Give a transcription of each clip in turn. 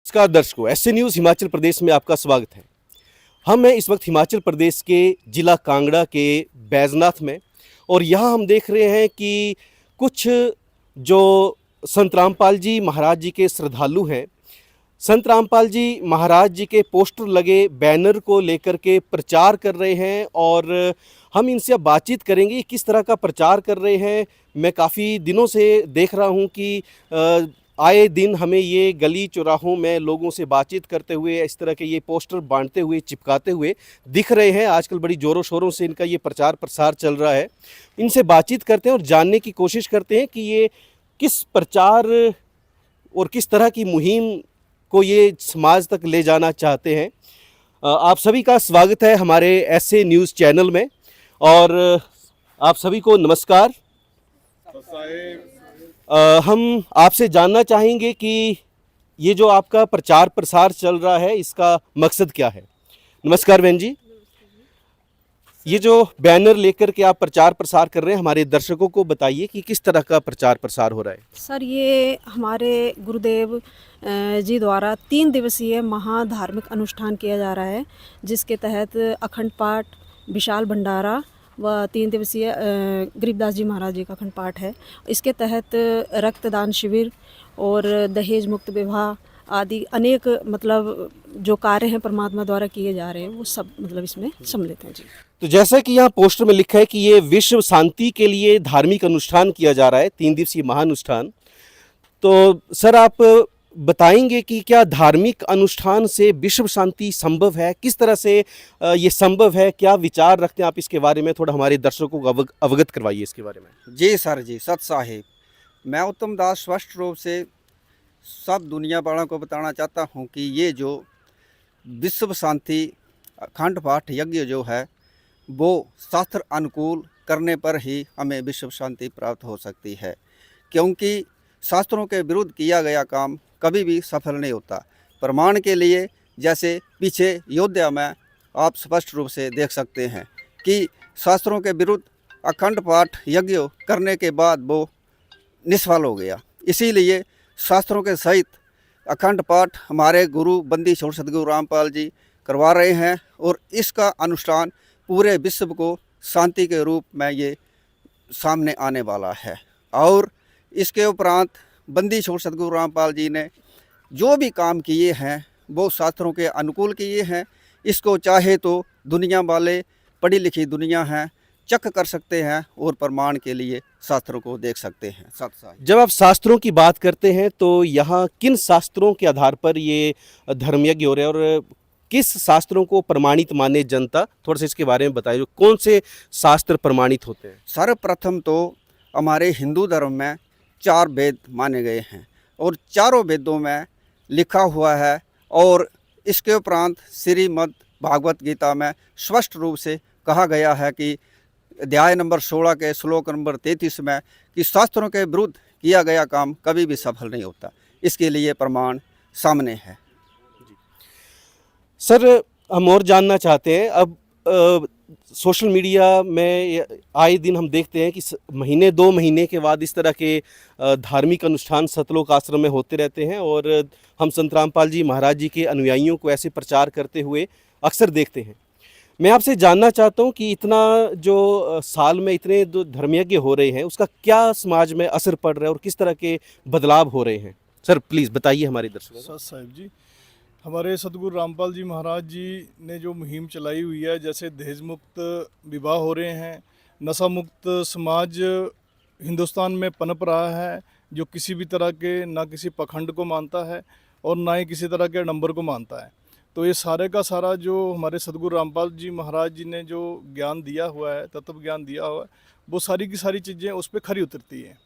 नमस्कार दर्शकों, SA news Himachal Pradesh में आपका स्वागत है। हम हैं इस वक्त हिमाचल प्रदेश के जिला कांगड़ा के बैजनाथ में और यहाँ हम देख रहे हैं कि कुछ जो संत रामपाल जी महाराज जी के श्रद्धालु हैं, संत रामपाल जी महाराज जी के पोस्टर लगे बैनर को लेकर के प्रचार कर रहे हैं और हम इनसे अब बातचीत करेंगे किस तरह का प्रचार कर रहे हैं। मैं काफ़ी दिनों से देख रहा हूँ कि आए दिन हमें ये गली चौराहों में लोगों से बातचीत करते हुए इस तरह के ये पोस्टर बांटते हुए चिपकाते हुए दिख रहे हैं। आजकल बड़ी ज़ोरों शोरों से इनका ये प्रचार प्रसार चल रहा है। इनसे बातचीत करते हैं और जानने की कोशिश करते हैं कि ये किस प्रचार और किस तरह की मुहिम को ये समाज तक ले जाना चाहते हैं। आप सभी का स्वागत है हमारे एसए न्यूज़ चैनल में और आप सभी को नमस्कार। हम आपसे जानना चाहेंगे कि ये जो आपका प्रचार प्रसार चल रहा है इसका मकसद क्या है। नमस्कार बहन जी, ये जो बैनर लेकर के आप प्रचार प्रसार कर रहे हैं हमारे दर्शकों को बताइए कि किस तरह का प्रचार प्रसार हो रहा है। सर, ये हमारे गुरुदेव जी द्वारा 3 दिवसीय महाधार्मिक अनुष्ठान किया जा रहा है, जिसके तहत अखंड पाठ, विशाल भंडारा व 3 दिवसीय गरीबदास जी महाराज जी का अखंड पाठ है। इसके तहत रक्तदान शिविर और दहेज मुक्त विवाह आदि अनेक जो कार्य हैं परमात्मा द्वारा किए जा रहे हैं वो सब इसमें सम्मिलित हैं जी। तो जैसा कि यहाँ पोस्टर में लिखा है कि ये विश्व शांति के लिए धार्मिक अनुष्ठान किया जा रहा है, 3 दिवसीय महानुष्ठान। तो सर आप बताएंगे कि क्या धार्मिक अनुष्ठान से विश्व शांति संभव है, किस तरह से ये संभव है, क्या विचार रखते हैं आप इसके बारे में थोड़ा हमारे दर्शकों को अवगत करवाइए इसके बारे में। जी सर जी, सत साहिब, मैं उत्तम दास स्पष्ट रूप से सब दुनिया वालों को बताना चाहता हूँ कि ये जो विश्व शांति अखंड पाठ यज्ञ जो है वो शास्त्र अनुकूल करने पर ही हमें विश्व शांति प्राप्त हो सकती है, क्योंकि शास्त्रों के विरुद्ध किया गया काम कभी भी सफल नहीं होता। प्रमाण के लिए जैसे पीछे अयोध्या में आप स्पष्ट रूप से देख सकते हैं कि शास्त्रों के विरुद्ध अखंड पाठ यज्ञ करने के बाद वो निष्फल हो गया। इसीलिए शास्त्रों के सहित अखंड पाठ हमारे गुरु बंदी छोड़ सदगुरु रामपाल जी करवा रहे हैं और इसका अनुष्ठान पूरे विश्व को शांति के रूप में ये सामने आने वाला है। और इसके उपरांत बंदी छोड़ सदगुरु रामपाल जी ने जो भी काम किए हैं वो शास्त्रों के अनुकूल किए हैं। इसको चाहे तो दुनिया वाले, पढ़ी लिखी दुनिया है, चेक कर सकते हैं और प्रमाण के लिए शास्त्रों को देख सकते हैं। जब आप शास्त्रों की बात करते हैं तो यहाँ किन शास्त्रों के आधार पर ये धर्मयज्ञ हो रहे हैं और किस शास्त्रों को प्रमाणित माने जनता, थोड़ा सा इसके बारे में बताइए। कौन से शास्त्र प्रमाणित होते हैं? सर्वप्रथम तो हमारे हिंदू धर्म में 4 वेद माने गए हैं और चारों वेदों में लिखा हुआ है और इसके उपरांत श्रीमद् भागवत गीता में स्पष्ट रूप से कहा गया है कि अध्याय नंबर 16 के श्लोक नंबर 33 में कि शास्त्रों के विरुद्ध किया गया काम कभी भी सफल नहीं होता। इसके लिए प्रमाण सामने है। सर हम और जानना चाहते हैं, अब सोशल मीडिया में आए दिन हम देखते हैं कि महीने 2 महीने के बाद इस तरह के धार्मिक अनुष्ठान सतलोक आश्रम में होते रहते हैं और हम संत रामपाल जी महाराज जी के अनुयायियों को ऐसे प्रचार करते हुए अक्सर देखते हैं। मैं आपसे जानना चाहता हूं कि इतना जो साल में इतने जो धर्मयज्ञ हो रहे हैं उसका क्या समाज में असर पड़ रहा है और किस तरह के बदलाव हो रहे हैं। सर प्लीज़ बताइए हमारे दर्शकों को। साहिब जी, हमारे सदगुरु रामपाल जी महाराज जी ने जो मुहिम चलाई हुई है, जैसे दहेज मुक्त विवाह हो रहे हैं, नशा मुक्त समाज हिंदुस्तान में पनप रहा है, जो किसी भी तरह के ना किसी पखंड को मानता है और ना ही किसी तरह के नंबर को मानता है। तो ये सारे का सारा जो हमारे सदगुरु रामपाल जी महाराज जी ने जो ज्ञान दिया हुआ है, तत्व ज्ञान दिया हुआ है, वो सारी की सारी चीज़ें उस पर खरी उतरती हैं।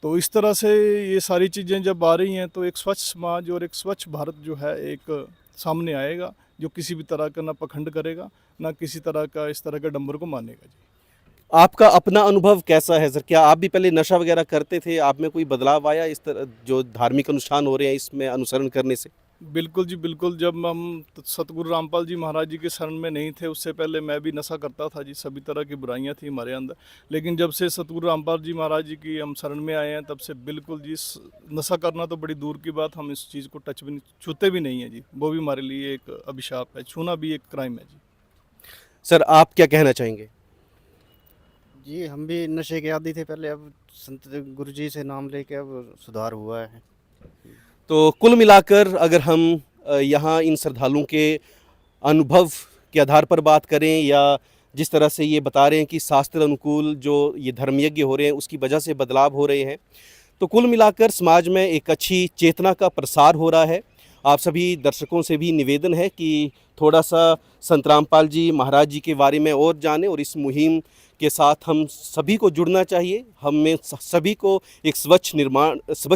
तो इस तरह से ये सारी चीज़ें जब आ रही हैं तो एक स्वच्छ समाज और एक स्वच्छ भारत जो है एक सामने आएगा, जो किसी भी तरह का ना पखंड करेगा, ना किसी तरह का इस तरह के डंबर को मानेगा जी। आपका अपना अनुभव कैसा है सर? क्या आप भी पहले नशा वगैरह करते थे? आप में कोई बदलाव आया इस तरह जो धार्मिक अनुष्ठान हो रहे हैं इसमें अनुसरण करने से? बिल्कुल जी बिल्कुल। जब हम सतगुरु रामपाल जी महाराज जी के शरण में नहीं थे, उससे पहले मैं भी नशा करता था जी। सभी तरह की बुराइयां थी हमारे अंदर, लेकिन जब से सतगुरु रामपाल जी महाराज जी की हम शरण में आए हैं, तब से बिल्कुल जी नशा करना तो बड़ी दूर की बात, हम इस चीज़ को टच भी नहीं, छूते भी नहीं है जी। वो भी हमारे लिए एक अभिशाप है, छूना भी एक क्राइम है जी। सर आप क्या कहना चाहेंगे? जी हम भी नशे के आदी थे पहले, अब संत गुरु जी से नाम लेके अब सुधार हुआ है। तो कुल मिलाकर अगर हम यहाँ इन श्रद्धालुओं के अनुभव के आधार पर बात करें, या जिस तरह से ये बता रहे हैं कि शास्त्र अनुकूल जो ये धर्मयज्ञ हो रहे हैं उसकी वजह से बदलाव हो रहे हैं, तो कुल मिलाकर समाज में एक अच्छी चेतना का प्रसार हो रहा है। आप सभी दर्शकों से भी निवेदन है कि थोड़ा सा संत रामपाल जी महाराज जी के बारे में और जानें, और इस मुहिम के साथ हम सभी को जुड़ना चाहिए। हमें सभी को एक स्वच्छ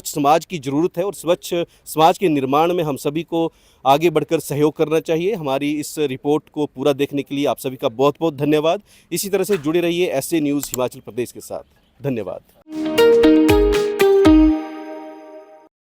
समाज की ज़रूरत है, और स्वच्छ समाज के निर्माण में हम सभी को आगे बढ़कर सहयोग करना चाहिए। हमारी इस रिपोर्ट को पूरा देखने के लिए आप सभी का बहुत बहुत धन्यवाद। इसी तरह से जुड़े रहिए ऐसे न्यूज़ हिमाचल प्रदेश के साथ। धन्यवाद।